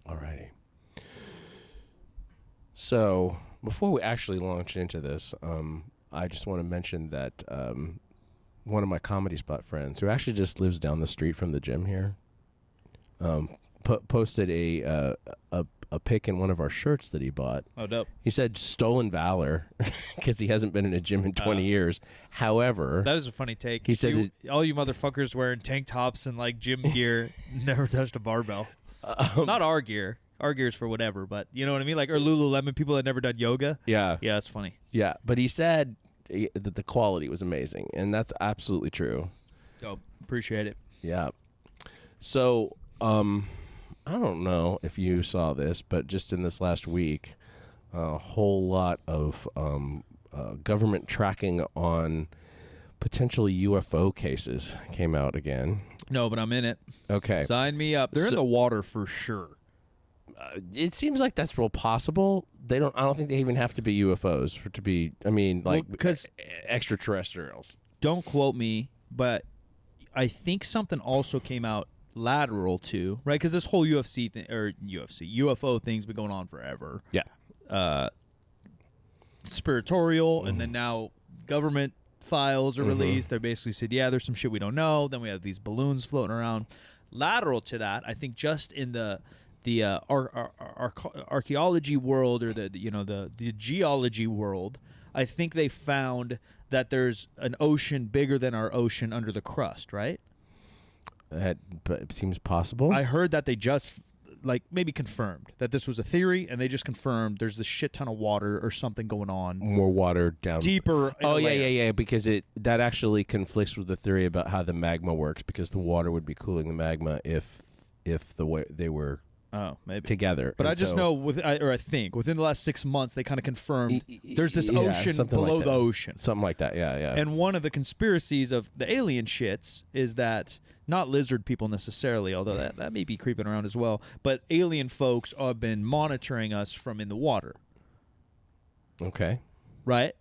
Alrighty. So before we actually launch into this, I just want to mention that one of my comedy spot friends, who actually just lives down the street from the gym here, posted a pic in one of our shirts that he bought. Oh, dope. He said stolen valor because he hasn't been in a gym in 20 years. However, that is a funny take. He said all you motherfuckers wearing tank tops and like gym gear never touched a barbell. Not our gear. Our gear's for whatever, but you know what I mean? Like, or Lululemon, people that never done yoga. Yeah. Yeah, it's funny. Yeah, but he said that the quality was amazing, and that's absolutely true. Dope. Appreciate it. Yeah. So, I don't know if you saw this, but just in this last week, a whole lot of government tracking on potential UFO cases came out again. No, but I'm in it. Okay. Sign me up. They're in the water for sure. It seems like that's real possible. I don't think they even have to be UFOs to be, because extraterrestrials. Don't quote me, but I think something also came out lateral to, right? Because this whole UFO thing's been going on forever. Yeah. Conspiratorial, and then now government files are released. They basically said, yeah, there's some shit we don't know. Then we have these balloons floating around. Lateral to that, I think just in the archaeology world, or the geology world, I think they found that there's an ocean bigger than our ocean under the crust, right? That seems possible. I heard that they just maybe confirmed that this was a theory, and they just confirmed there's this shit ton of water or something going on. More water down deeper. Oh yeah, because that actually conflicts with the theory about how the magma works, because the water would be cooling the magma if the way they were. Oh, maybe together. But I just know, I think within the last 6 months, they kind of confirmed there's this ocean below the ocean. Something like that, yeah. And one of the conspiracies of the alien shits is that, not lizard people necessarily, although that may be creeping around as well, but alien folks have been monitoring us from in the water. Okay. Right?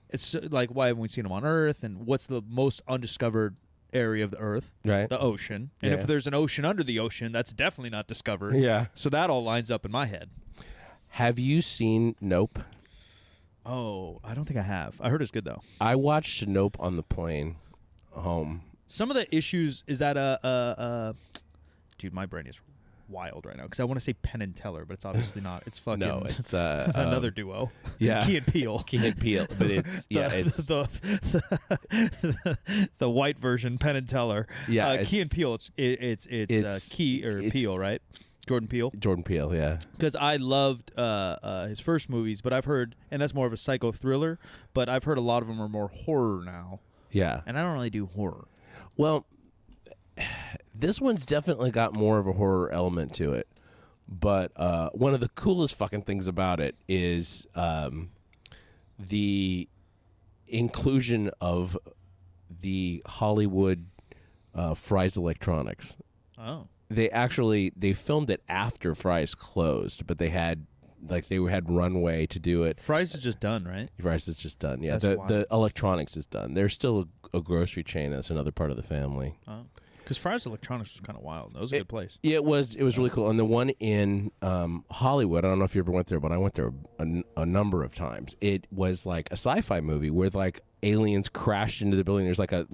It's like, why haven't we seen them on Earth? And what's the most undiscovered area of the Earth? Right. The ocean. And if there's an ocean under the ocean, that's definitely not discovered. Yeah. So that all lines up in my head. Have you seen Nope? Oh, I don't think I have. I heard it's good, though. I watched Nope on the plane home. Some of the issues is that dude, my brain is wild right now because I want to say Penn and Teller, but it's obviously not. It's fucking no, it's another duo. Yeah, Key and Peele. Key and Peele, but it's it's the white version, Penn and Teller. Yeah, Key and Peele. It's Key or Peele, right? Jordan Peele. Jordan Peele, yeah. Because I loved his first movies, but I've heard, and that's more of a psycho thriller. But I've heard a lot of them are more horror now. Yeah, and I don't really do horror. Well, this one's definitely got more of a horror element to it. But one of the coolest fucking things about it is the inclusion of the Hollywood Fry's Electronics. Oh. They filmed it after Fry's closed, but they had runway to do it. Fry's is just done, right? Fry's is just done. Yeah, That's the electronics is done. There's still a grocery chain that's another part of the family. Oh, because Fry's Electronics was kind of wild. That was a good place. Yeah, it was really cool. And the one in Hollywood, I don't know if you ever went there, but I went there a number of times. It was like a sci-fi movie where like aliens crashed into the building. There's like a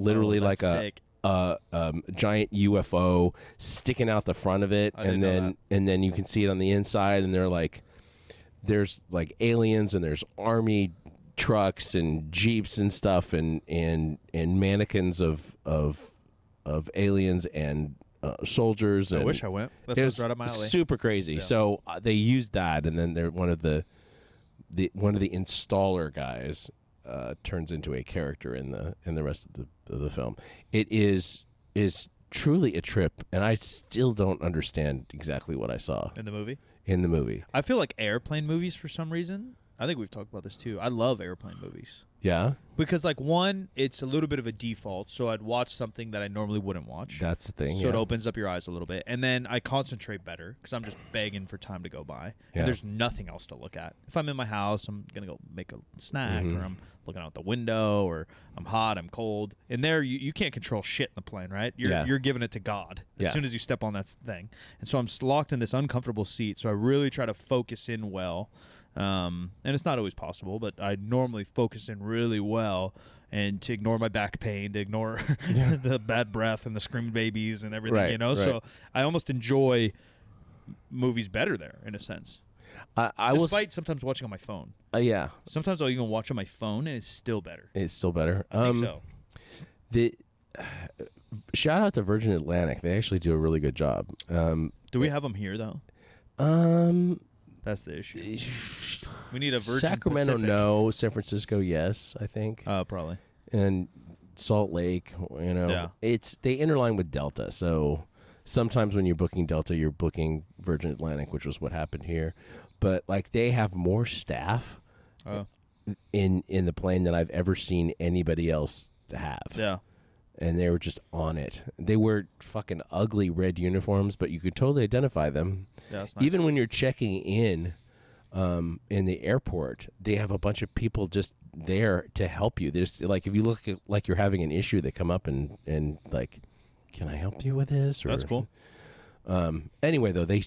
giant UFO sticking out the front of it, and then you can see it on the inside, and there's like aliens, and there's army trucks and jeeps and stuff, and mannequins of aliens and soldiers. I and wish I went. That sounds right up my alley. Super crazy. Yeah. So they used that, and then they're one of the installer guys turns into a character in the rest of the film. It is truly a trip, and I still don't understand exactly what I saw in the movie. In the movie, I feel like airplane movies for some reason I think we've talked about this too. I love airplane movies. Yeah? Because, like, one, it's a little bit of a default, so I'd watch something that I normally wouldn't watch. That's the thing, So it opens up your eyes a little bit. And then I concentrate better because I'm just begging for time to go by. Yeah. And there's nothing else to look at. If I'm in my house, I'm going to go make a snack, or I'm looking out the window, or I'm hot, I'm cold. And there, you can't control shit in the plane, right? You're giving it to God as soon as you step on that thing. And so I'm locked in this uncomfortable seat, so I really try to focus in well. And it's not always possible, but I normally focus in really well, and to ignore my back pain, to ignore the bad breath and the screaming babies and everything, Right, right. So I almost enjoy movies better there, in a sense. Despite sometimes watching on my phone. Yeah. Sometimes I'll even watch on my phone, and it's still better. It's still better. I think so. Shout out to Virgin Atlantic. They actually do a really good job. Do we have them here, though? That's the issue. We need a Virgin Sacramento, Pacific. no. San Francisco, yes, I think. Probably. And Salt Lake, Yeah. They interline with Delta. So sometimes when you're booking Delta, you're booking Virgin Atlantic, which was what happened here. But like they have more staff in the plane than I've ever seen anybody else have. Yeah. And they were just on it. They wear fucking ugly red uniforms, but you could totally identify them. Yeah, that's nice. Even when you're checking in the airport, they have a bunch of people just there to help you. There's like if you look like you're having an issue, they come up and like, can I help you with this? Or, That's cool. Anyway, though, they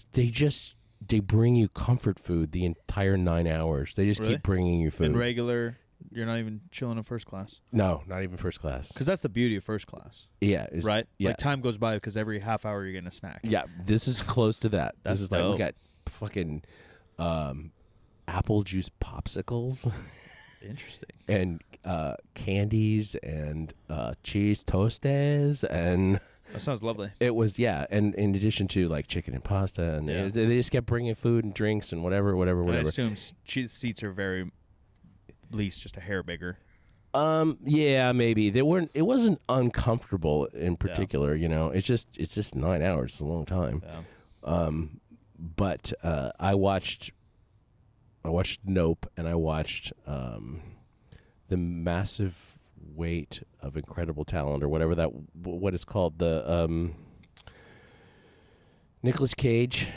bring you comfort food the entire 9 hours. They just Really? keep bringing you food. In regular, you're not even chilling in first class. No, not even first class. Because that's the beauty of first class. Yeah. Right? Yeah. Like time goes by because every half hour you're getting a snack. Yeah, this is close to that. That's this is like we dope. got fucking apple juice popsicles Interesting. and candies and cheese toasties, and That sounds lovely. it was and in addition to like chicken and pasta, and Yeah. they just kept bringing food and drinks and whatever. And I assume seats are very, at least just a hair bigger. Yeah, maybe they weren't. It wasn't uncomfortable in particular. It's just 9 hours. It's a long time. Yeah. But I watched Nope, and I watched The Massive Weight of Incredible Talent, or whatever what it's called. The Nicolas Cage,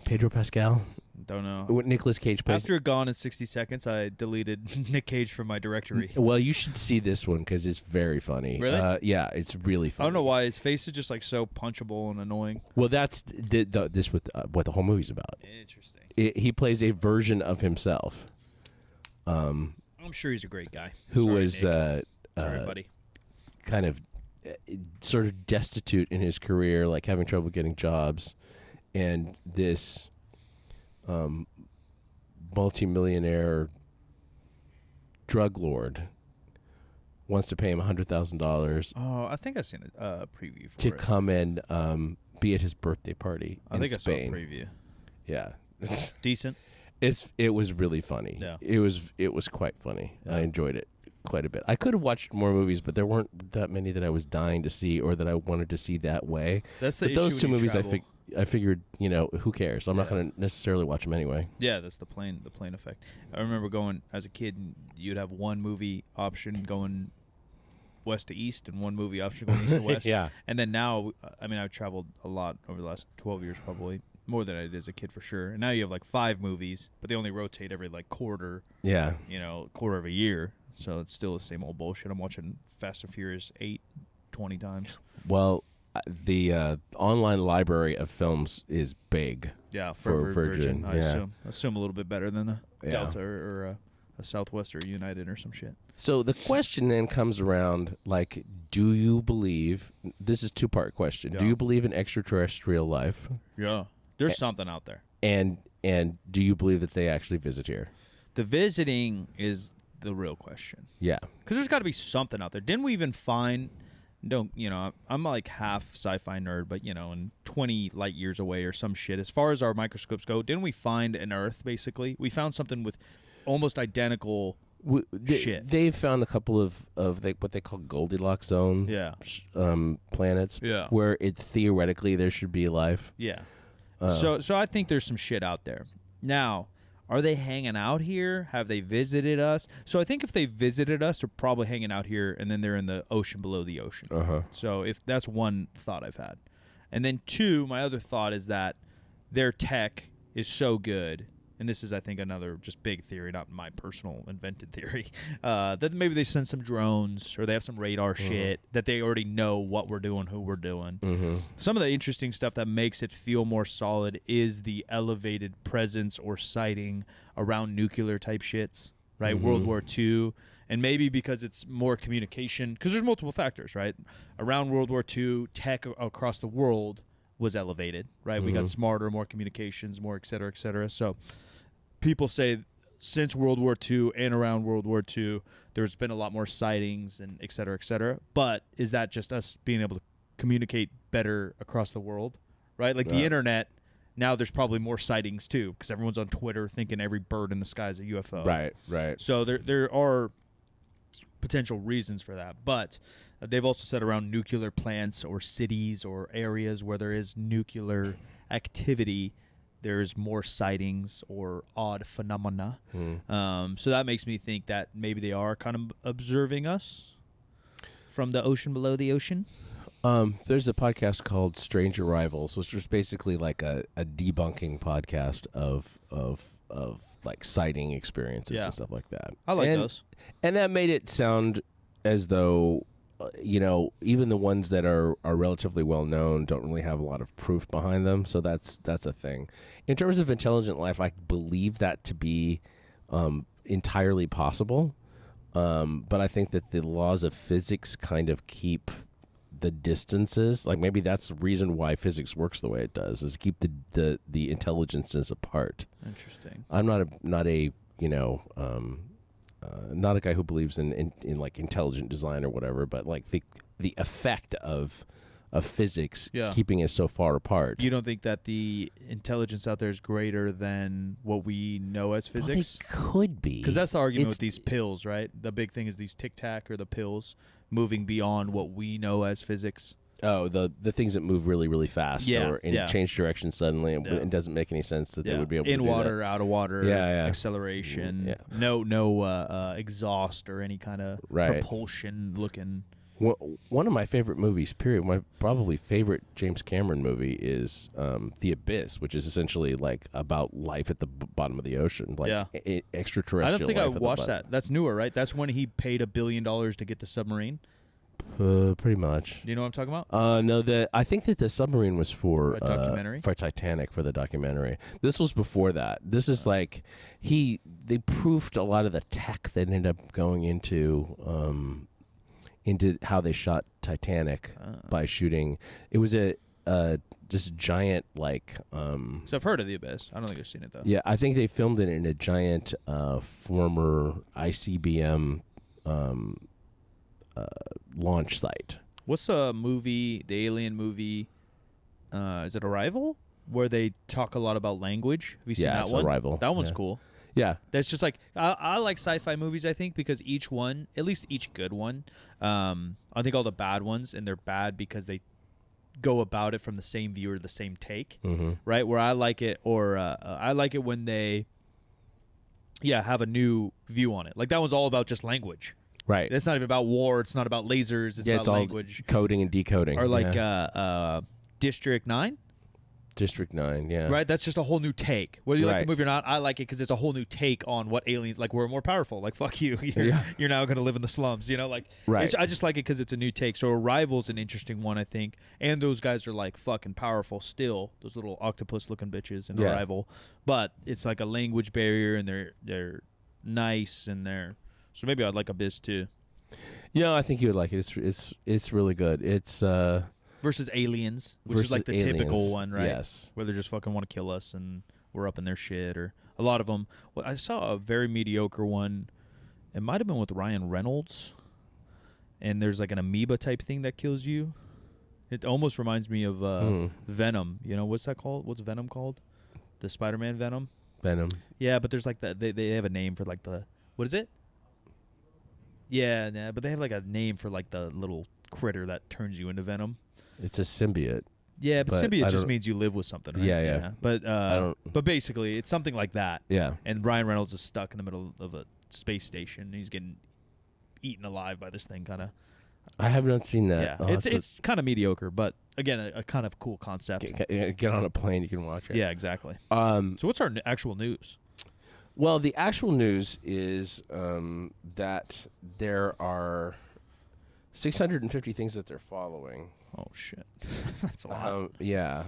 Pedro Pascal. Don't know. What Nicolas Cage plays. After Gone in 60 Seconds, I deleted Nick Cage from my directory. Well, you should see this one because it's very funny. Really? Yeah, it's really funny. I don't know why his face is just like so punchable and annoying. Well, that's this what the whole movie's about. Interesting. He plays a version of himself. I'm sure he's a great guy. Who Sorry, was Nick. Sorry, buddy. kind of sort of destitute in his career, like having trouble getting jobs, and this multimillionaire drug lord wants to pay him $100,000 Oh, I think I've seen a preview for to it. come and be at his birthday party I in think Spain. I saw a preview. Yeah. Decent. It was really funny. Yeah. It was quite funny. Yeah. I enjoyed it quite a bit. I could have watched more movies, but there weren't that many that I was dying to see or that I wanted to see that way. That's the But issue those when two you movies, travel. I figured, who cares? I'm not Yeah. going to necessarily watch them anyway. Yeah, that's the plane effect. I remember going as a kid, and you'd have one movie option going west to east and one movie option going east to west. Yeah. And then now, I've traveled a lot over the last 12 years, probably more than I did as a kid for sure. And now you have like 5 movies, but they only rotate every like quarter, Yeah. quarter of a year. So it's still the same old bullshit. I'm watching Fast and Furious 20 times. Well, the online library of films is big. Yeah, For Virgin, I yeah. assume a little bit better than the Yeah. Delta or a Southwest or United or some shit. So the question then comes around, like, do you believe, this is a 2-part question, do Yeah. you believe in extraterrestrial life? Yeah, there's something out there. And do you believe that they actually visit here? The visiting is the real question. Yeah. Because there's got to be something out there. Didn't we even find? I'm like half sci-fi nerd, but in 20 light years away or some shit. As far as our microscopes go, didn't we find an Earth? Basically, we found something with almost identical shit. They've found a couple of what they call Goldilocks zone Yeah. planets Yeah. where theoretically there should be life. Yeah. So I think there's some shit out there. Now, are they hanging out here? Have they visited us? So I think if they visited us, they're probably hanging out here, and then they're in the ocean below the ocean. So if that's one thought I've had. And then 2, my other thought is that their tech is so good, and this is, I think, another just big theory, not my personal invented theory, that maybe they send some drones or they have some radar shit that they already know what we're doing, who we're doing. Some of the interesting stuff that makes it feel more solid is the elevated presence or sighting around nuclear type shits, right? World War II. And maybe because it's more communication, because there's multiple factors, right? Around World War II, tech across the world was elevated, right? We got smarter, more communications, more et cetera, et cetera. So people say since World War II and around World War II, there's been a lot more sightings and et cetera, et cetera. But is that just us being able to communicate better across the world, right? Like the internet, now there's probably more sightings too, because everyone's on Twitter thinking every bird in the sky is a UFO. Right. So there are potential reasons for that. But they've also said around nuclear plants or cities or areas where there is nuclear activity, there's more sightings or odd phenomena. So that makes me think that maybe they are kind of observing us from the ocean below the ocean. There's a podcast called Strange Arrivals, which was basically like a debunking podcast of like sighting experiences and stuff like that. I like those. And that made it sound as though, even the ones that are relatively well known don't really have a lot of proof behind them. So that's a thing. In terms of intelligent life, I believe that to be entirely possible. But I think that the laws of physics kind of keep the distances. Like maybe that's the reason why physics works the way it does, is to keep the intelligences apart. Interesting. I'm not a guy who believes in like intelligent design or whatever, but like the effect of physics keeping us so far apart. You don't think that the intelligence out there is greater than what we know as physics? Well, they could be. Because that's the argument with these pills, right? The big thing is these Tic Tac or the pills moving beyond what we know as physics. Oh, the things that move really, really fast or change direction suddenly. It doesn't make any sense that they would be able to do water, that. out of water, acceleration, no exhaust or any kind of propulsion looking. One of my favorite movies, period, my probably favorite James Cameron movie is The Abyss, which is essentially like about life at the bottom of the ocean, like extraterrestrial. I don't think I watched that. That's newer, right? That's when he paid $1 billion to get the submarine. Pretty much. Do you know what I'm talking about? No, I think that the submarine was for documentary? For Titanic, for the documentary. This was before that. This is like they proved a lot of the tech that ended up going into how they shot Titanic by shooting. It was a just giant like. So I've heard of The Abyss. I don't think I've seen it though. Yeah, I think they filmed it in a giant former ICBM launch site. What's the movie? The alien movie? Is it Arrival? Where they talk a lot about language. Have you seen that one? Arrival. That one's cool. Yeah. That's just like, I like sci-fi movies, I think, because each one, at least each good one, I think all the bad ones, and they're bad because they go about it from the same viewer, the same take, right? Where I like it, or I like it when they, have a new view on it. Like that one's all about just language. Right. It's not even about war. It's not about lasers. It's about language. Coding and decoding. Or like District 9? District 9, yeah. Right? That's just a whole new take. Whether you like the movie or not, I like it because it's a whole new take on what aliens, like, we're more powerful. Like, fuck you. You're now going to live in the slums, like. Right. I just like it because it's a new take. So Arrival's an interesting one, I think. And those guys are, like, fucking powerful still. Those little octopus-looking bitches in Arrival. But it's like a language barrier, and they're nice, and they're... So maybe I'd like Abyss, too. Yeah, I think you would like it. It's really good. It's... Versus Aliens, which is like the typical one, right? Yes. Where they just fucking want to kill us and we're up in their shit. Or a lot of them. Well, I saw a very mediocre one. It might have been with Ryan Reynolds. And there's like an amoeba type thing that kills you. It almost reminds me of Venom. What's that called? What's Venom called? The Spider-Man Venom? Venom. Yeah, but there's like they have a name for like the... What is it? Yeah, but they have like a name for like the little critter that turns you into Venom. It's a symbiote. Yeah, but symbiote just means you live with something, right? Yeah. But basically, it's something like that. Yeah. And Ryan Reynolds is stuck in the middle of a space station. And he's getting eaten alive by this thing, kind of. I have not seen that. Yeah, it's kind of mediocre, but again, a kind of cool concept. Get on a plane, you can watch it. Yeah, exactly. So what's our actual news? Well, the actual news is that there are 650 things that they're following. Oh, shit. That's a lot. Yeah.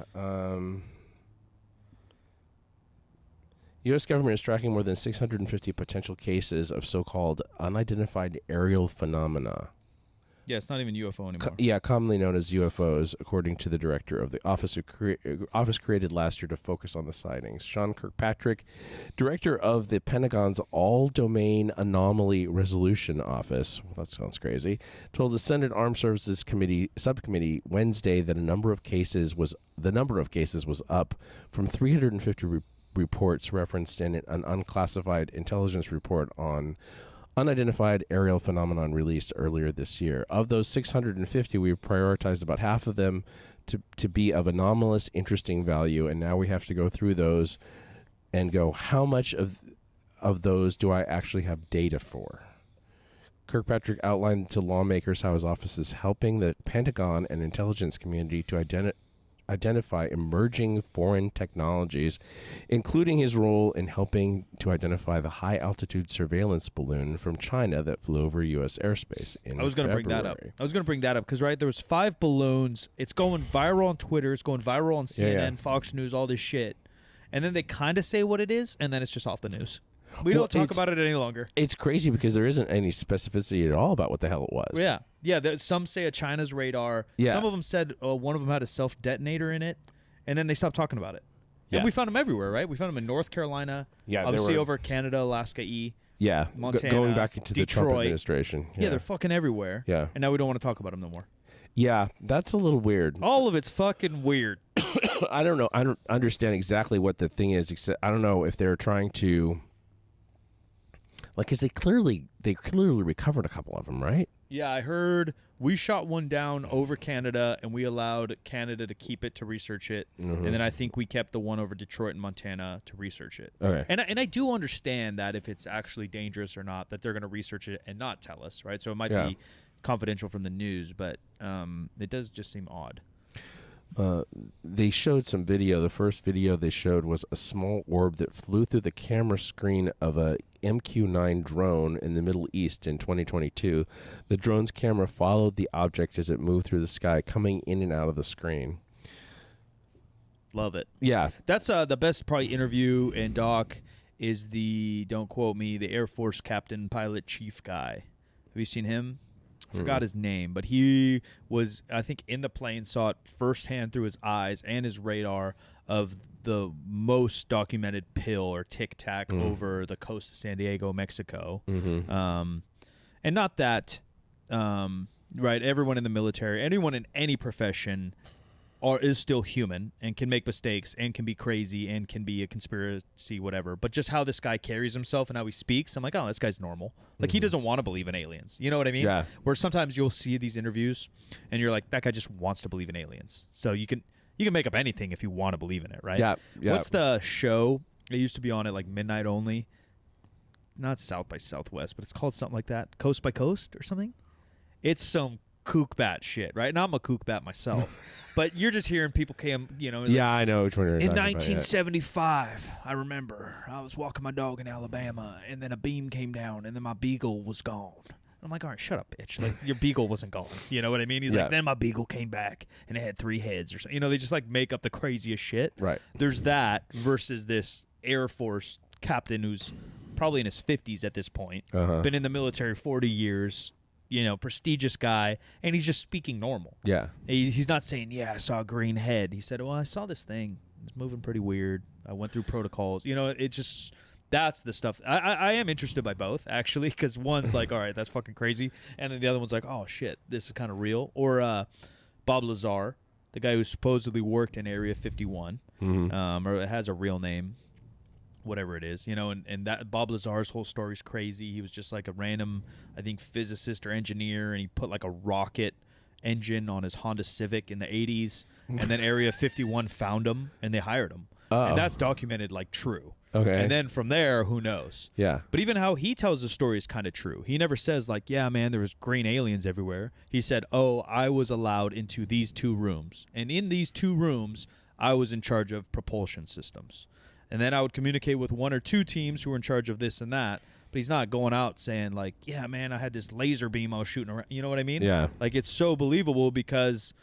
U.S. government is tracking more than 650 potential cases of so-called unidentified aerial phenomena. Yeah, it's not even UFO anymore. Commonly known as UFOs, according to the director of the office created last year to focus on the sightings. Sean Kirkpatrick, director of the Pentagon's All-Domain Anomaly Resolution Office, that sounds crazy, told the Senate Armed Services Subcommittee Wednesday that the number of cases was up from 350 reports referenced in an unclassified intelligence report on unidentified aerial phenomenon released earlier this year. Of those 650, we've prioritized about half of them to be of anomalous, interesting value, and now we have to go through those and go, how much of those do I actually have data for? Kirkpatrick outlined to lawmakers how his office is helping the Pentagon and intelligence community to identify emerging foreign technologies, including his role in helping to identify the high-altitude surveillance balloon from China that flew over U.S. airspace in February. I was going to bring that up because, right, there was 5 balloons. It's going viral on Twitter. It's going viral on CNN, Fox News, all this shit. And then they kind of say what it is, and then it's just off the news. We don't talk about it any longer. It's crazy because there isn't any specificity at all about what the hell it was. Yeah. Yeah, some say a China's radar. Yeah. Some of them said one of them had a self-detonator in it, and then they stopped talking about it. Yeah. And we found them everywhere, right? We found them in North Carolina, obviously over Canada, Alaska, Montana, going back into Detroit. the Trump administration. Yeah, they're fucking everywhere. Yeah. And now we don't want to talk about them no more. Yeah, that's a little weird. All of it's fucking weird. I don't know. I don't understand exactly what the thing is, except I don't know if they're trying to... because they clearly recovered a couple of them, right? Yeah, I heard we shot one down over Canada, and we allowed Canada to keep it to research it, and then I think we kept the one over Detroit and Montana to research it. Okay. And I do understand that if it's actually dangerous or not, that they're going to research it and not tell us, right? So it might be confidential from the news, but it does just seem odd. They showed some video. The first video they showed was a small orb that flew through the camera screen of a MQ-9 drone in the Middle East in 2022. The drone's camera followed the object as it moved through the sky, coming in and out of the screen. Love it. Yeah. That's the best probably interview and doc is don't quote me, the Air Force captain, pilot, chief guy. Have you seen him? I forgot his name, but he was, I think, in the plane, saw it firsthand through his eyes and his radar of the most documented pill or tic-tac over the coast of San Diego, Mexico. And not that, right, everyone in the military, anyone in any profession is still human and can make mistakes and can be crazy and can be a conspiracy, whatever. But just how this guy carries himself and how he speaks, I'm like, oh, this guy's normal. Like, he doesn't want to believe in aliens. You know what I mean? Yeah. Where sometimes you'll see these interviews and you're like, that guy just wants to believe in aliens. So you can make up anything if you want to believe in it, right? Yeah. What's the show? It used to be on at like midnight only. Not South by Southwest, but it's called something like that. Coast by Coast or something? It's some kook bat shit, right? Now I'm a kook bat myself, but you're just hearing people came, I know which one you're in talking 1975, I remember I was walking my dog in Alabama, and then a beam came down, and then my beagle was gone. I'm like, all right, shut up, bitch. Like, your beagle wasn't gone. You know what I mean? He's like, then my beagle came back, and it had 3 heads or something. They just, like, make up the craziest shit. Right. There's that versus this Air Force captain who's probably in his 50s at this point, been in the military 40 years, prestigious guy, and he's just speaking normal. Yeah. He's not saying, I saw a green head. He said, well, I saw this thing. It's moving pretty weird. I went through protocols. It's just, that's the stuff. I am interested by both, actually, because one's like, all right, that's fucking crazy. And then the other one's like, oh, shit, this is kind of real. Or Bob Lazar, the guy who supposedly worked in Area 51, or it has a real name. Whatever it is, and that Bob Lazar's whole story is crazy. He was just like a random, I think, physicist or engineer, and he put like a rocket engine on his Honda Civic in the 80s, and then Area 51 found him, and they hired him. And that's documented like true. Okay. And then from there, who knows? Yeah. But even how he tells the story is kind of true. He never says like, yeah, man, there was green aliens everywhere. He said, oh, I was allowed into these 2 rooms. And in these 2 rooms, I was in charge of propulsion systems. And then I would communicate with 1 or 2 teams who were in charge of this and that. But he's not going out saying like, yeah, man, I had this laser beam I was shooting around. You know what I mean? Yeah. Like it's so believable because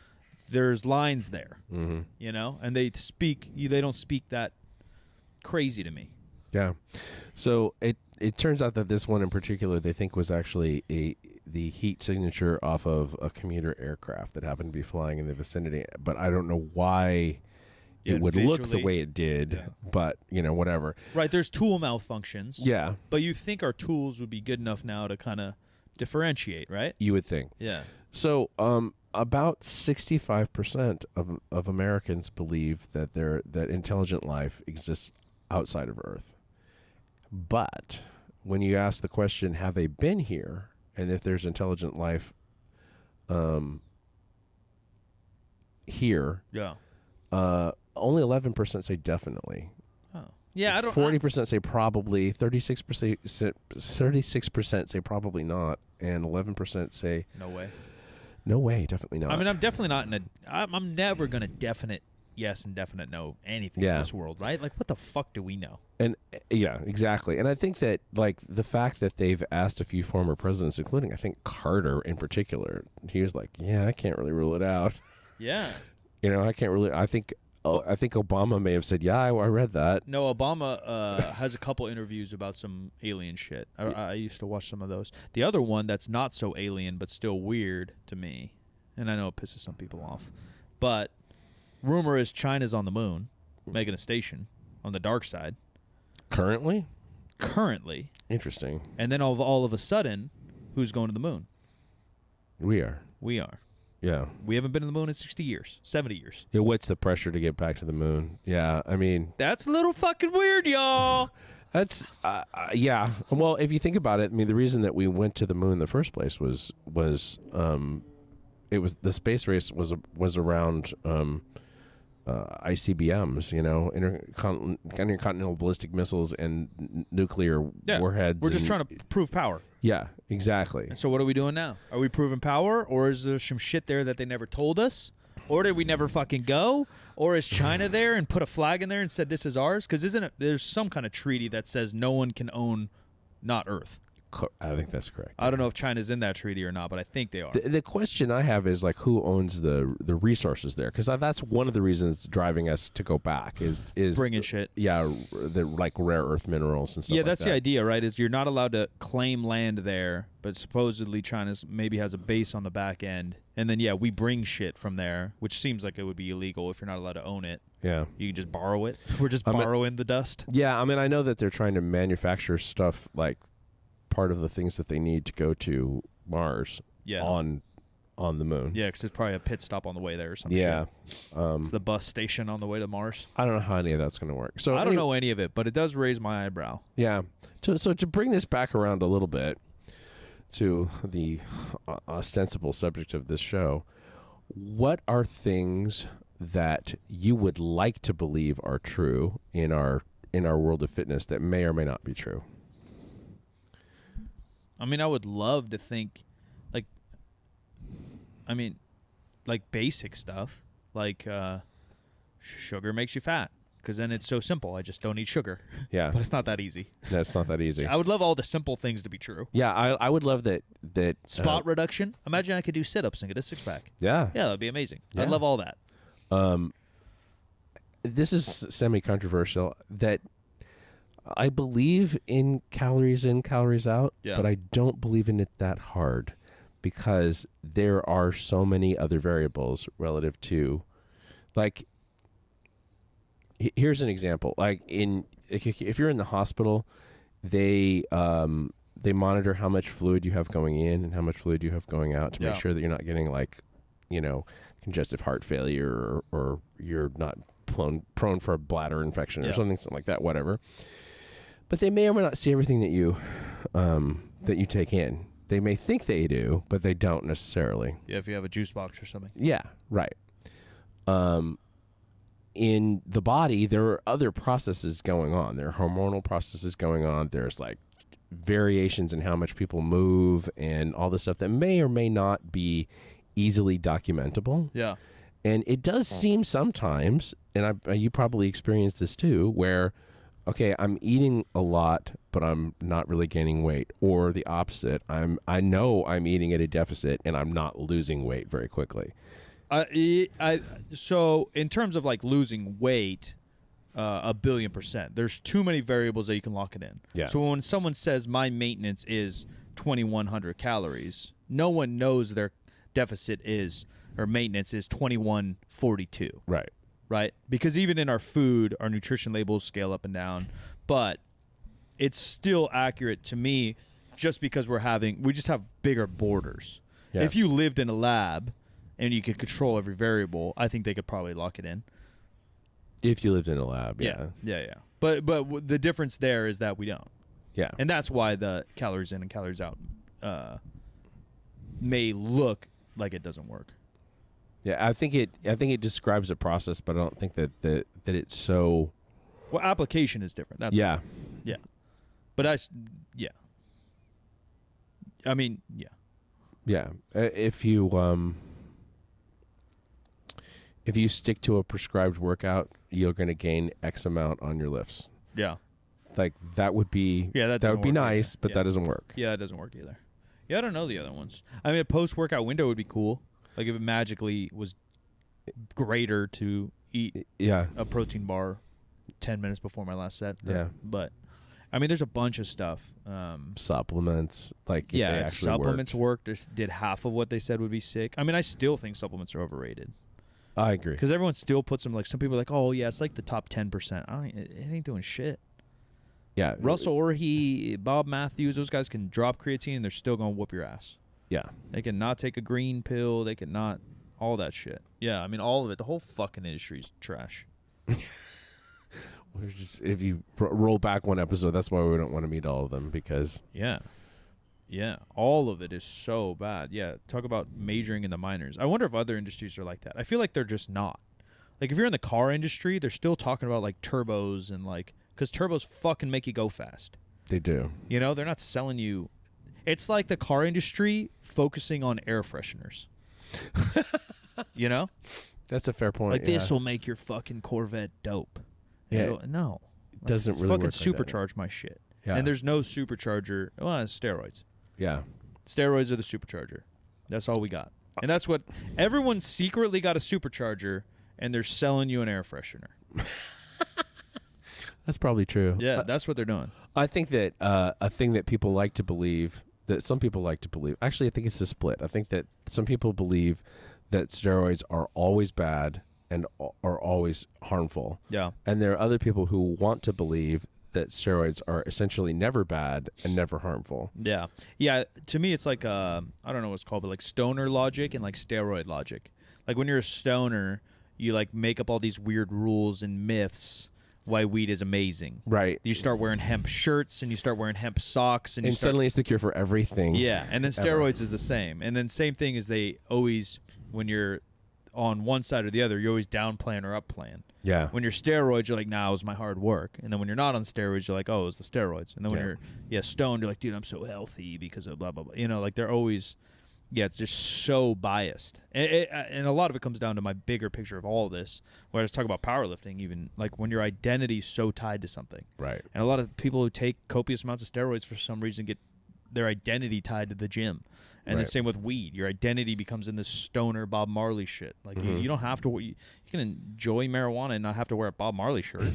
there's lines there, Mm-hmm. you know? And they don't speak that crazy to me. Yeah. So it turns out that this one in particular they think was actually the heat signature off of a commuter aircraft that happened to be flying in the vicinity. But I don't know why it would look the way it did, but, you know, whatever. Right, there's tool malfunctions. Yeah. But you think our tools would be good enough now to kind of differentiate, right? You would think. Yeah. So about 65% of Americans believe that that intelligent life exists outside of Earth. But when you ask the question, have they been here, and if there's intelligent life here, only 11% say definitely. Oh. Yeah, I don't 40% say probably, 36% say probably not, and 11% say no way. No way, definitely not. I mean, I'm definitely not I'm never going to definite yes and definite no anything in this world, right? Like, what the fuck do we know? And yeah, exactly. And I think that, like, the fact that they've asked a few former presidents, including, I think, Carter in particular, he was like, yeah, I can't really rule it out. Yeah. You know, I can't really, I think Obama may have said, yeah, I read that. No, Obama has a couple interviews about some alien shit. I used to watch some of those. The other one that's not so alien but still weird to me, and I know it pisses some people off, but rumor is China's on the moon, making a station on the dark side. Currently? Interesting. And then all of a sudden, who's going to the moon? We are. Yeah. We haven't been to the moon in 60 years, 70 years. Yeah, what's the pressure to get back to the moon? Yeah, I mean... That's a little fucking weird, y'all. That's, yeah. Well, if you think about it, I mean, the reason that we went to the moon in the first place was it was the space race was around ICBMs, you know, intercontinental ballistic missiles and nuclear warheads. We're just trying to prove power. Yeah, exactly. And so what are we doing now? Are we proving power, or is there some shit there that they never told us? Or did we never fucking go? Or is China there and put a flag in there and said this is ours? Because there's some kind of treaty that says no one can own not Earth. I think that's correct. I don't know if China's in that treaty or not, but I think they are. The question I have is, like, who owns the resources there? Because that's one of the reasons driving us to go back is bringing shit. Yeah, the like rare earth minerals and stuff. Yeah, like that's that. the idea, right? Is you're not allowed to claim land there, but supposedly China's maybe has a base on the back end, and then we bring shit from there, which seems like it would be illegal if you're not allowed to own it. Yeah, you can just borrow it. We're just borrowing the dust. Yeah, I mean, I know that they're trying to manufacture stuff like part of the things that they need to go to Mars on the moon. Yeah, because it's probably a pit stop on the way there or something. Yeah. It's the bus station on the way to Mars. I don't know how any of that's going to work. So I don't know any of it, but it does raise my eyebrow. Yeah. So to bring this back around a little bit to the ostensible subject of this show, what are things that you would like to believe are true in our world of fitness that may or may not be true? I mean, I would love to think, like basic stuff, like sugar makes you fat, because then it's so simple. I just don't eat sugar. Yeah. But it's not that easy. That's not that easy. I would love all the simple things to be true. Yeah, I would love that. Spot reduction. Imagine I could do sit-ups and get a six-pack. Yeah. Yeah, that'd be amazing. Yeah. I'd love all that. This is semi-controversial, that I believe in calories in, calories out, but I don't believe in it that hard, because there are so many other variables relative to, like, here's an example. Like, if you're in the hospital, they monitor how much fluid you have going in and how much fluid you have going out to make sure that you're not getting, like, congestive heart failure or you're not prone for a bladder infection or something like that, whatever. But they may or may not see everything that you take in. They may think they do, but they don't necessarily. Yeah, if you have a juice box or something. Yeah, right. In the body, there are other processes going on. There are hormonal processes going on. There's like variations in how much people move and all this stuff that may or may not be easily documentable. Yeah. And it does seem sometimes, and you probably experienced this too, where, okay, I'm eating a lot, but I'm not really gaining weight. Or the opposite, I know I'm eating at a deficit and I'm not losing weight very quickly. So in terms of like losing weight, 1,000,000,000%. There's too many variables that you can lock it in. Yeah. So when someone says my maintenance is 2,100 calories, no one knows their deficit is or maintenance is 2,142. Right. Right? Because even in our food, our nutrition labels scale up and down, but it's still accurate to me just because we just have bigger borders. Yeah. If you lived in a lab and you could control every variable, I think they could probably lock it in. If you lived in a lab, yeah. Yeah. But the difference there is that we don't. Yeah. And that's why the calories in and calories out may look like it doesn't work. Yeah, I think it describes a process, but I don't think that it's so. Well, application is different. That's yeah. Yeah. But I mean, yeah. Yeah. If you stick to a prescribed workout, you're going to gain X amount on your lifts. Yeah. Like that would be that would be nice, but that doesn't work. Yeah, that doesn't work either. Yeah, I don't know the other ones. I mean, a post-workout window would be cool. Like if it magically was greater to eat a protein bar 10 minutes before my last set. Yeah. But I mean, there's a bunch of stuff. Supplements, like if they actually supplements worked. Did half of what they said would be sick. I mean, I still think supplements are overrated. I agree. Because everyone still puts them, like, some people are like, oh, yeah, it's like the top 10%. It ain't doing shit. Yeah. Russell Orhe, Bob Matthews, those guys can drop creatine and they're still going to whoop your ass. Yeah. They can not take a green pill. They can not, all that shit. Yeah, I mean, all of it. The whole fucking industry's trash. We're just, if you roll back one episode, that's why we don't want to meet all of them, because. Yeah. Yeah, all of it is so bad. Yeah, talk about majoring in the minors. I wonder if other industries are like that. I feel like they're just not. Like, if you're in the car industry, they're still talking about, like, turbos and, like, because turbos fucking make you go fast. They do. You know, they're not selling you. It's like the car industry focusing on air fresheners. You know? That's a fair point. Like, this will make your fucking Corvette dope. Yeah. No. It doesn't really fucking work supercharge my shit. Yeah. And there's no supercharger. Well, it's steroids. Yeah. Steroids are the supercharger. That's all we got. And that's what everyone secretly got, a supercharger, and they're selling you an air freshener. That's probably true. Yeah, that's what they're doing. I think that a thing that people like to believe, that some people like to believe, actually I think it's a split. I think that some people believe that steroids are always bad and are always harmful. Yeah. And there are other people who want to believe that steroids are essentially never bad and never harmful. Yeah. Yeah, to me it's like I don't know what it's called, but like stoner logic and like steroid logic. Like when you're a stoner, you like make up all these weird rules and myths why weed is amazing. Right. You start wearing hemp shirts and you start wearing hemp socks and suddenly it's the cure for everything. Yeah, and then steroids is the same. And then same thing is they always, when you're on one side or the other, you're always downplaying or upplaying. Yeah. When you're steroids, you're like, nah, it was my hard work. And then when you're not on steroids, you're like, oh, it was the steroids. And then when you're stoned, you're like, dude, I'm so healthy because of blah, blah, blah. You know, like they're always, it's just so biased. And a lot of it comes down to my bigger picture of all of this, where I was talking about powerlifting, even like when your identity's so tied to something. Right. And a lot of people who take copious amounts of steroids for some reason get their identity tied to the gym. And the same with weed. Your identity becomes in this stoner Bob Marley shit. Like you don't have to. You can enjoy marijuana and not have to wear a Bob Marley shirt.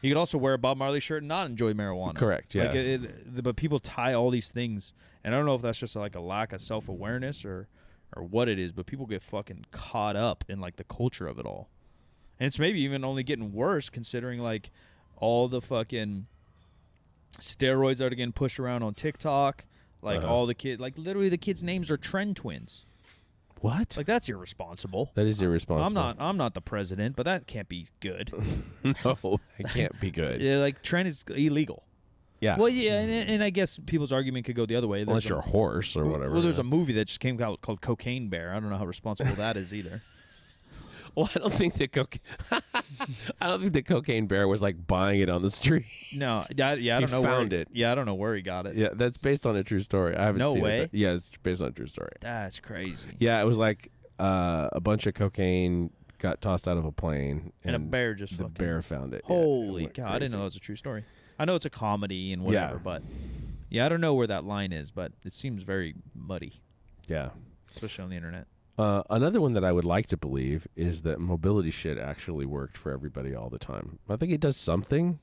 You could also wear a Bob Marley shirt and not enjoy marijuana. Correct. Yeah. Like but people tie all these things, and I don't know if that's just like a lack of self-awareness or what it is. But people get fucking caught up in like the culture of it all, and it's maybe even only getting worse considering like all the fucking steroids that are getting pushed around on TikTok. Like all the kids, like literally the kids' names are trend twins. What? Like that's irresponsible. That is irresponsible. I'm not the president, but that can't be good. No, it can't be good. Yeah, like trend is illegal. Yeah. Well, yeah, and I guess people's argument could go the other way. Unless you're a horse or whatever. Well, there's a movie that just came out called Cocaine Bear. I don't know how responsible that is either. Well, I don't think that Cocaine Bear was like buying it on the street. No, I don't know. Found it. Yeah, I don't know where he got it. Yeah, that's based on a true story. I haven't seen it. Yeah, it's based on a true story. That's crazy. Yeah, it was like a bunch of cocaine got tossed out of a plane, and a bear just the bear found it. Holy cow! I didn't know that was a true story. I know it's a comedy and whatever, but I don't know where that line is, but it seems very muddy. Yeah, especially on the internet. Another one that I would like to believe is that mobility shit actually worked for everybody all the time. I think it does something,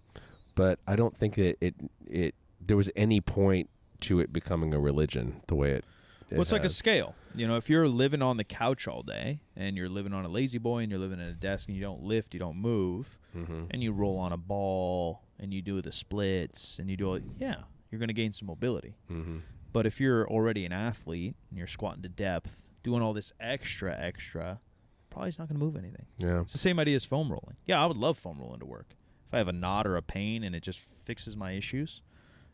but I don't think that it there was any point to it becoming a religion the way it well, it's like a scale. You know, if you're living on the couch all day and you're living on a lazy boy and you're living at a desk and you don't lift, you don't move, and you roll on a ball and you do the splits and you do it, you're going to gain some mobility. But if you're already an athlete and you're squatting to depth, doing all this extra, probably it's not going to move anything. Yeah. It's the same idea as foam rolling. Yeah, I would love foam rolling to work. If I have a knot or a pain and it just fixes my issues,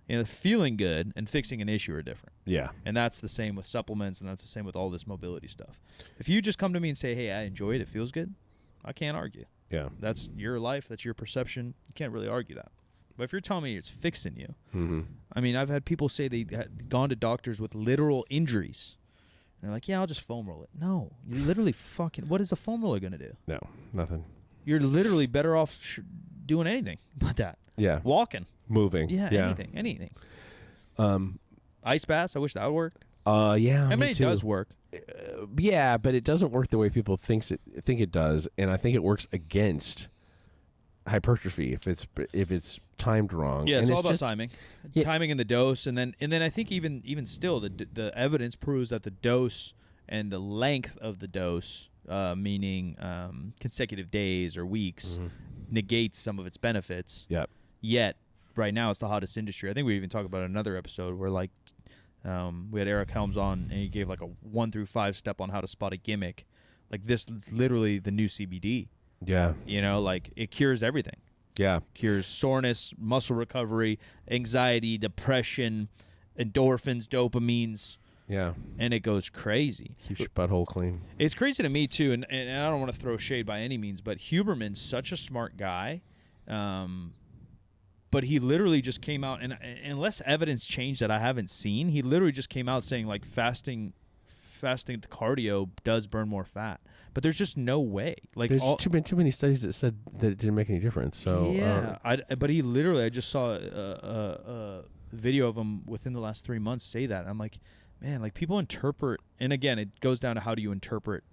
you know, feeling good and fixing an issue are different. Yeah. And that's the same with supplements, and that's the same with all this mobility stuff. If you just come to me and say, hey, I enjoy it, it feels good, I can't argue. Yeah. That's your life, that's your perception. You can't really argue that. But if you're telling me it's fixing you, I mean, I've had people say they had gone to doctors with literal injuries. And they're like, yeah, I'll just foam roll it. No, you're literally fucking, what is a foam roller going to do? No, nothing. You're literally better off doing anything but that. Yeah. Walking. Moving. Yeah, anything. Ice baths, I wish that would work. Yeah. I mean, it does work. Yeah, but it doesn't work the way people think it does, and I think it works against hypertrophy if it's timed wrong. Yeah, it's all about timing. Yeah. Timing in the dose, and then I think even still the evidence proves that the dose and the length of the dose, meaning consecutive days or weeks, negates some of its benefits. Yep. Yet right now it's the hottest industry. I think we even talked about another episode where like we had Eric Helms on and he gave like a 1 through 5 step on how to spot a gimmick. Like this is literally the new CBD. Yeah. You know, like it cures everything. Yeah. Cures soreness, muscle recovery, anxiety, depression, endorphins, dopamines. Yeah. And it goes crazy. Keeps your butthole clean. It's crazy to me, too, and I don't want to throw shade by any means, but Huberman's such a smart guy. But he literally just came out, and unless evidence changed that I haven't seen, he literally just came out saying, like, fasting to cardio does burn more fat. But there's just no way. Like there's too many studies that said that it didn't make any difference. So yeah, but he literally, I just saw a video of him within the last 3 months say that. I'm like, man, like people interpret, and again, it goes down to how do you interpret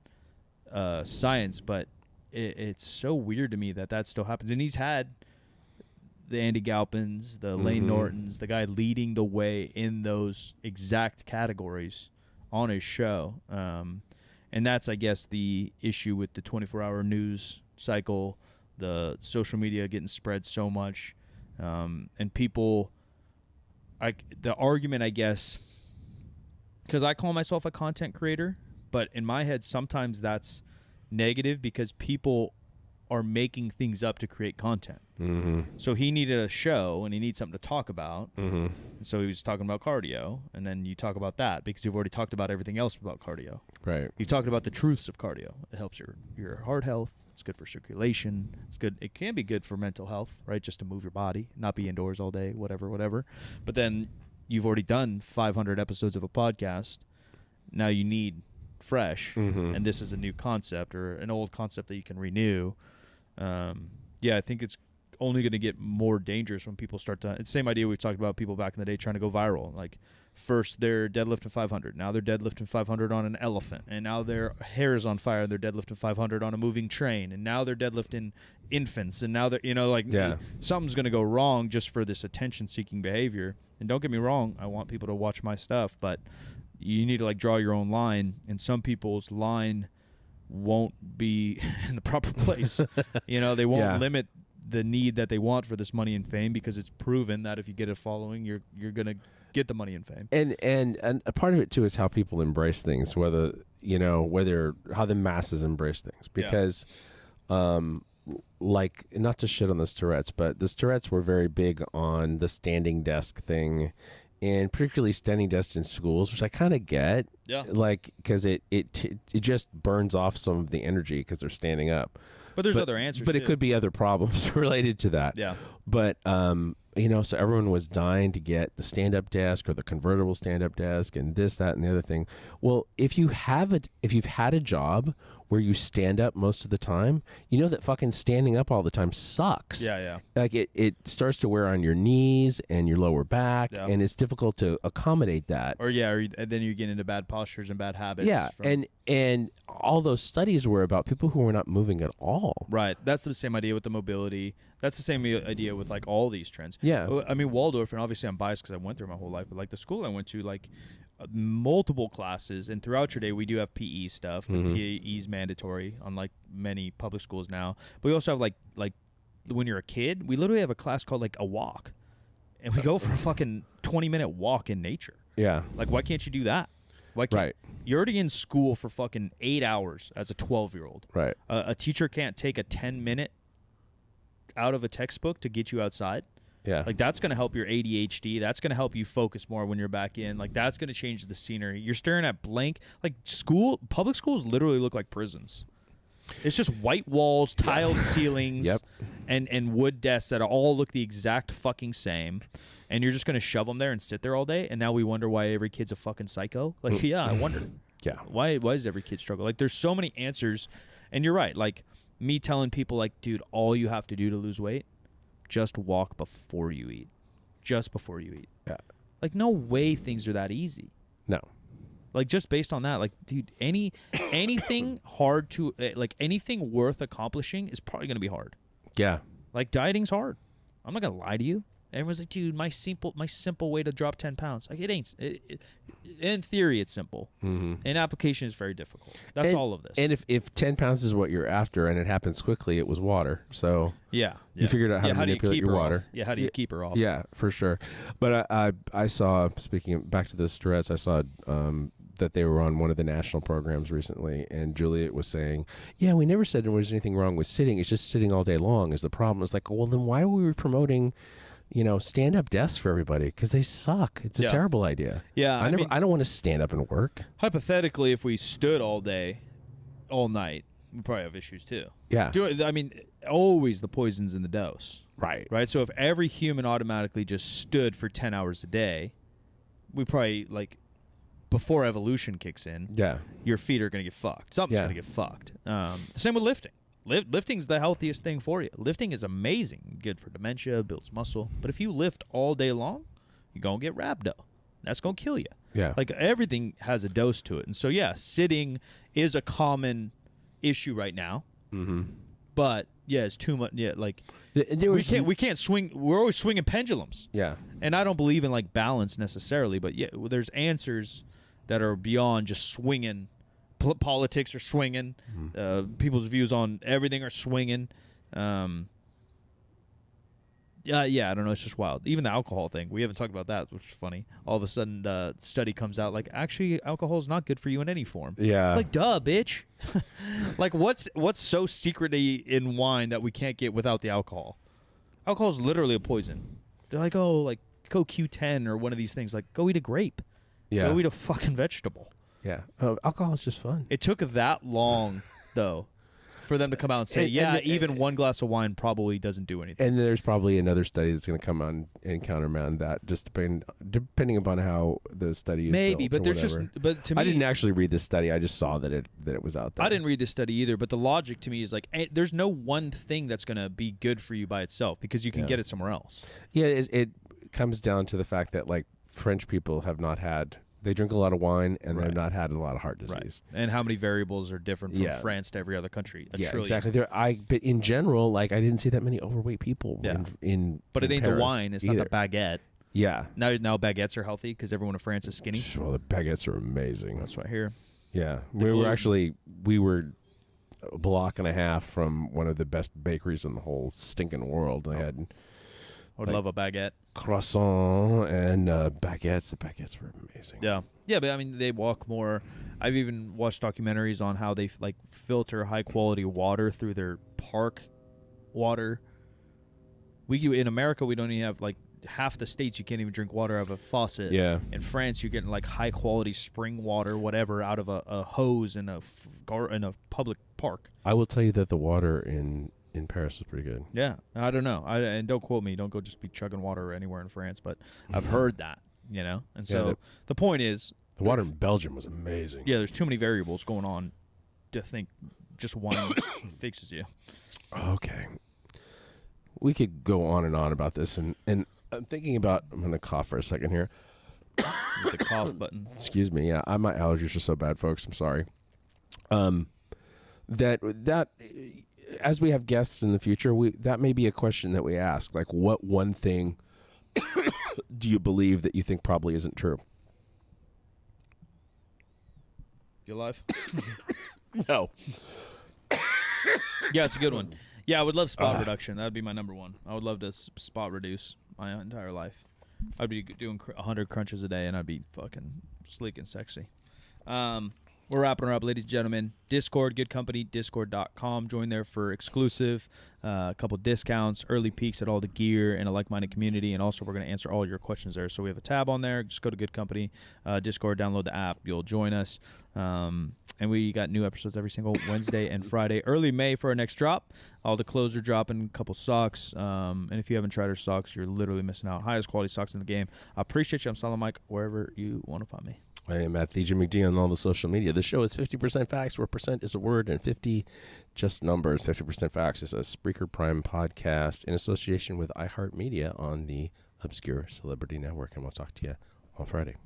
science. But it's so weird to me that still happens. And he's had the Andy Galpins, the Lane Nortons, the guy leading the way in those exact categories on his show. And that's, I guess, the issue with the 24-hour news cycle, the social media getting spread so much, and people, the argument, I guess, because I call myself a content creator, but in my head, sometimes that's negative because people are making things up to create content. So he needed a show and he needs something to talk about. And so he was talking about cardio, and then you talk about that because you've already talked about everything else about cardio. Right. You've talked about the truths of cardio. It helps your heart health. It's good for circulation. It's good. It can be good for mental health, right? Just to move your body, not be indoors all day, whatever. But then you've already done 500 episodes of a podcast. Now you need fresh, and this is a new concept or an old concept that you can renew. I think it's only going to get more dangerous when people start to. It's the same idea we talked about people back in the day trying to go viral. Like first they're deadlifting 500, now they're deadlifting 500 on an elephant, and now their hair is on fire and they're deadlifting 500 on a moving train, and now they're deadlifting infants, and now they're something's going to go wrong just for this attention-seeking behavior. And don't get me wrong, I want people to watch my stuff, but you need to like draw your own line, and some people's line won't be in the proper place. They won't limit the need that they want for this money and fame because it's proven that if you get a following, you're gonna get the money and fame. And a part of it too is how people embrace things, whether how the masses embrace things. Because like, not to shit on the Tourette's, but the Tourette's were very big on the standing desk thing, and particularly standing desks in schools, which I kind of get. Yeah. Like, because it just burns off some of the energy because they're standing up. But there's other answers, But it could be other problems related to that. Yeah. But, so everyone was dying to get the stand-up desk or the convertible stand-up desk and this, that, and the other thing. Well, if you've had a job where you stand up most of the time, you know that fucking standing up all the time sucks. Yeah. Like it starts to wear on your knees and your lower back, and it's difficult to accommodate that. Or then you get into bad postures and bad habits. Yeah, and all those studies were about people who were not moving at all. Right. That's the same idea with the mobility. That's the same idea with like all these trends. Yeah. I mean, Waldorf, and obviously I'm biased because I went through my whole life, but like the school I went to, like multiple classes, and throughout your day we do have PE stuff. Mm-hmm. PE is mandatory, unlike many public schools now. But we also have like when you're a kid, we literally have a class called like a walk, and we go for a fucking 20-minute walk in nature. Yeah. Like, why can't you do that? Why can't Right. You're already in school for fucking 8 hours as a 12-year-old. Right. A teacher can't take a 10-minute out of a textbook to get you outside. Yeah. Like, that's going to help your ADHD. That's going to help you focus more when you're back in. Like, that's going to change the scenery. You're staring at blank. Like, public schools literally look like prisons. It's just white walls, tiled ceilings, and wood desks that all look the exact fucking same. And you're just going to shove them there and sit there all day. And now we wonder why every kid's a fucking psycho. Like, yeah, I wonder. Yeah. Why does every kid struggle? Like, there's so many answers. And you're right. Like, me telling people, like, dude, all you have to do to lose weight, just walk before you eat. Just before you eat. Yeah. Like, no way things are that easy. No. Like, just based on that, like, dude, anything hard to, like, anything worth accomplishing is probably going to be hard. Yeah. Like, dieting's hard. I'm not going to lie to you. Everyone's like, dude, my simple way to drop 10 pounds. Like, it ain't. In theory, it's simple. Mm-hmm. In application, it's very difficult. That's all of this. And if 10 pounds is what you're after and it happens quickly, it was water. So yeah. You figured out how to manipulate your water. Off? Yeah, how do you keep her off? Yeah, for sure. But I saw, speaking back to the Tourette's, I saw that they were on one of the national programs recently, and Juliet was saying, yeah, we never said there was anything wrong with sitting. It's just sitting all day long is the problem. It's like, well, then why are we promoting stand-up desks for everybody? Because they suck. It's a terrible idea. Yeah, I don't want to stand up and work. Hypothetically, if we stood all day, all night, we probably have issues too. Yeah. Always the poison's in the dose. Right. Right. So if every human automatically just stood for 10 hours a day, we probably, like, before evolution kicks in, your feet are going to get fucked. Something's going to get fucked. The same with lifting. Lifting's the healthiest thing for you. Lifting is amazing. Good for dementia, builds muscle. But if you lift all day long, you're going to get rhabdo. That's going to kill you. Yeah. Like, everything has a dose to it. And so, yeah, sitting is a common issue right now. Mm-hmm. But, yeah, it's too much. Yeah, like, we can't swing. We're always swinging pendulums. Yeah. And I don't believe in, like, balance necessarily. But, yeah, there's answers that are beyond just swinging. Politics are swinging. People's views on everything are swinging. I don't know. It's just wild. Even the alcohol thing. We haven't talked about that, which is funny. All of a sudden, the study comes out like, actually, alcohol is not good for you in any form. Yeah. Like, duh, bitch. Like, what's so secretly in wine that we can't get without the alcohol? Alcohol is literally a poison. They're like, oh, like, go Q10 or one of these things. Like, go eat a grape. Yeah. Go eat a fucking vegetable. Yeah. Alcohol is just fun. It took that long, though, for them to come out and say, even one glass of wine probably doesn't do anything. And there's probably another study that's going to come on and countermand that, just depending upon how the study is maybe, built, but there's but to me, I didn't actually read this study. I just saw that it was out there. I didn't read this study either, but the logic to me is like, there's no one thing that's going to be good for you by itself because you can get it somewhere else. Yeah, it comes down to the fact that, like, French people have not had. They drink a lot of wine, and they've not had a lot of heart disease. Right. And how many variables are different from France to every other country? A trillion. Exactly. But in general, like, I didn't see that many overweight people in But it ain't Paris the wine. It's either. not the baguette. Yeah. Now baguettes are healthy because everyone in France is skinny. Well, the baguettes are amazing. That's what I hear. Yeah. We were a block and a half from one of the best bakeries in the whole stinking world. They had... I would love a baguette. Croissant and baguettes. The baguettes were amazing. Yeah. Yeah, but I mean, they walk more. I've even watched documentaries on how they, like, filter high-quality water through their park water. In America, we don't even have, like, half the states you can't even drink water out of a faucet. Yeah. In France, you're getting, like, high-quality spring water, whatever, out of a hose in a public park. I will tell you that the water in Paris is pretty good. Yeah. I don't know. And don't quote me. Don't go just be chugging water anywhere in France, but I've heard that, you know? And so the point is... The water in Belgium was amazing. Yeah, there's too many variables going on to think just one fixes you. Okay. We could go on and on about this, and I'm thinking about... I'm going to cough for a second here. With the cough button. Excuse me. Yeah, my allergies are so bad, folks. I'm sorry. That as we have guests in the future, that may be a question that we ask. Like, what one thing do you believe that you think probably isn't true? You alive? No. Yeah, it's a good one. Yeah, I would love spot reduction. That would be my number one. I would love to spot reduce my entire life. I'd be doing 100 crunches a day, and I'd be fucking sleek and sexy. We're wrapping her up, ladies and gentlemen. Discord, good company, discord.com. Join there for exclusive, a couple discounts, early peeks at all the gear, and a like-minded community. And also, we're going to answer all your questions there. So we have a tab on there. Just go to Good Company, Discord, download the app. You'll join us. And we got new episodes every single Wednesday and Friday. Early May for our next drop. All the clothes are dropping, a couple socks. And if you haven't tried our socks, you're literally missing out. Highest quality socks in the game. I appreciate you. I'm Solid Mike, wherever you want to find me. I am at Jim McDonald on all the social media. This show is 50% facts, where percent is a word, and 50 just numbers. 50% facts is a Spreaker Prime podcast in association with iHeartMedia on the Obscure Celebrity Network. And we'll talk to you on Friday.